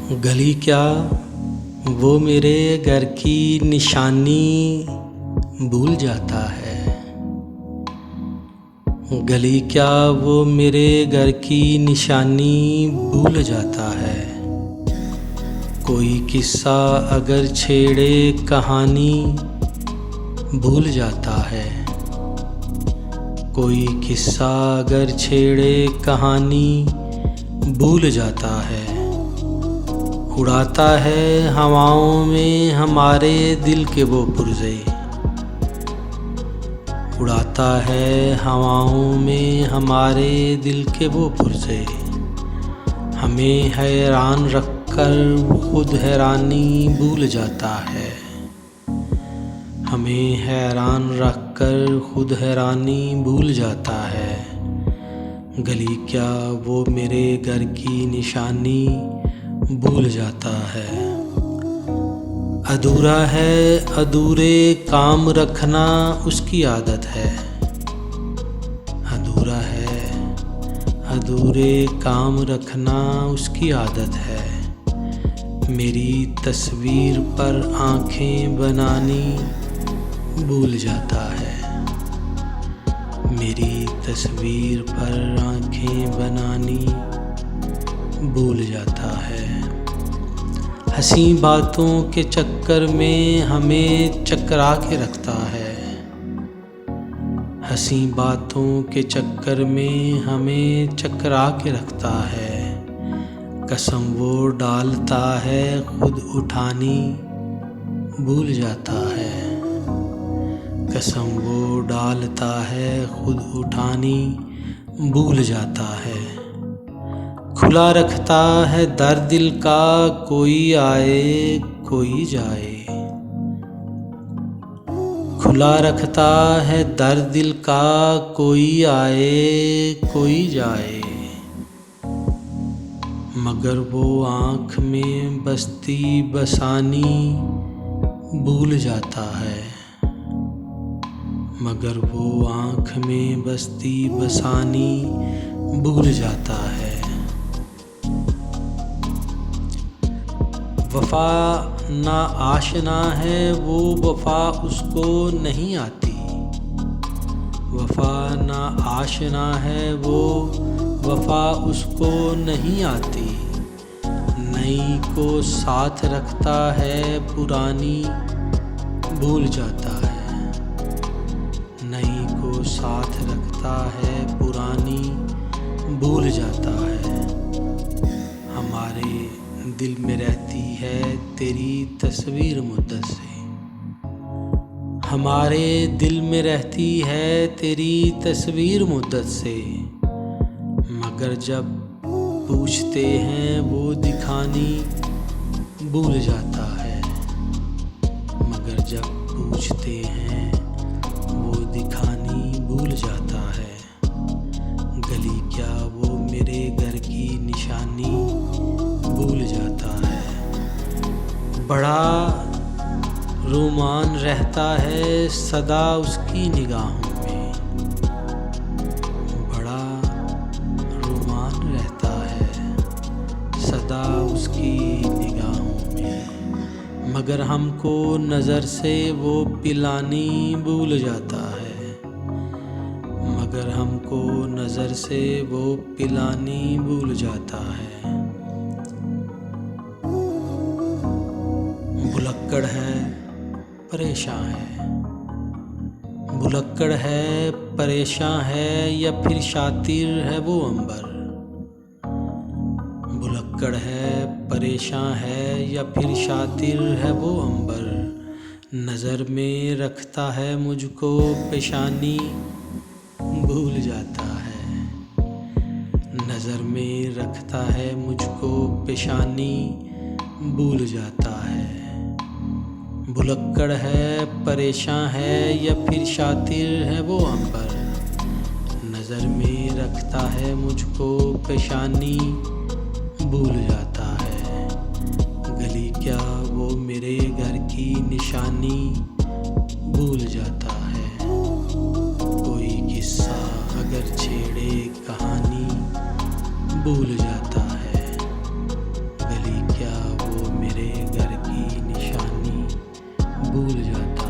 गली क्या वो मेरे घर की निशानी भूल जाता है। गली क्या वो मेरे घर की निशानी भूल जाता है। कोई किस्सा अगर छेड़े कहानी भूल जाता है। कोई किस्सा अगर छेड़े कहानी भूल जाता है। उड़ाता है हवाओं में हमारे दिल के वो पुर्जे। उड़ाता है हवाओं में हमारे दिल के वो पुर्जे। हमें हैरान रखकर खुद हैरानी भूल जाता है। हमें हैरान रखकर खुद हैरानी भूल जाता है। गली क्या वो मेरे घर की निशानी भूल जाता है। अधूरा है अधूरे काम रखना उसकी आदत है। अधूरा है अधूरे काम रखना उसकी आदत है। मेरी तस्वीर पर आंखें बनानी भूल जाता है। मेरी तस्वीर पर आंखें बनानी भूल जाता है। हंसी बातों के चक्कर में हमें चकरा के रखता है। हंसी बातों के चक्कर में हमें चकरा के रखता है। कसम वो डालता है खुद उठानी भूल जाता है। कसम वो डालता है खुद उठानी भूल जाता है। खुला रखता है दर दिल का कोई आए कोई जाए। खुला रखता है दर दिल का कोई आए कोई जाए। मगर वो आँख में बसती बसानी भूल जाता है। मगर वो आँख में बसती बसानी भूल जाता है। वफा ना आशना है वो वफा उसको नहीं आती। वफा ना आशना है वो वफा उसको नहीं आती। नई को साथ रखता है पुरानी भूल जाता है। नई को साथ रखता है पुरानी भूल जाता है। हमारे दिल में रहती है तेरी तस्वीर मुद्दत से। हमारे दिल में रहती है तेरी तस्वीर मुद्दत से। मगर जब पूछते हैं वो दिखानी भूल जाता है। मगर जब पूछते हैं वो दिखानी भूल जाता है। गली क्या वो मेरे घर की निशानी भूल जाता है। बड़ा रोमान रहता है सदा उसकी निगाहों में। बड़ा रोमान रहता है सदा उसकी निगाहों में। मगर हमको नज़र से वो पिलानी भूल जाता है। मगर हमको नज़र से वो पिलानी भूल जाता है। भुलक्कड़ है परेशान है। भुलक्कड़ है परेशान है या फिर शातिर है वो अंबर। भुलक्कड़ है परेशान है या फिर शातिर है वो अंबर। नज़र में रखता है मुझको पेशानी भूल जाता है। नज़र में रखता है मुझको पेशानी भूल जाता है। भुलक्कड़ है परेशान है या फिर शातिर है वो अंबर। नज़र में रखता है मुझको पेशानी भूल जाता है। गली क्या वो मेरे घर की निशानी भूल जाता है। कोई किस्सा अगर छेड़े कहानी भूल जाता है। गली क्या जाता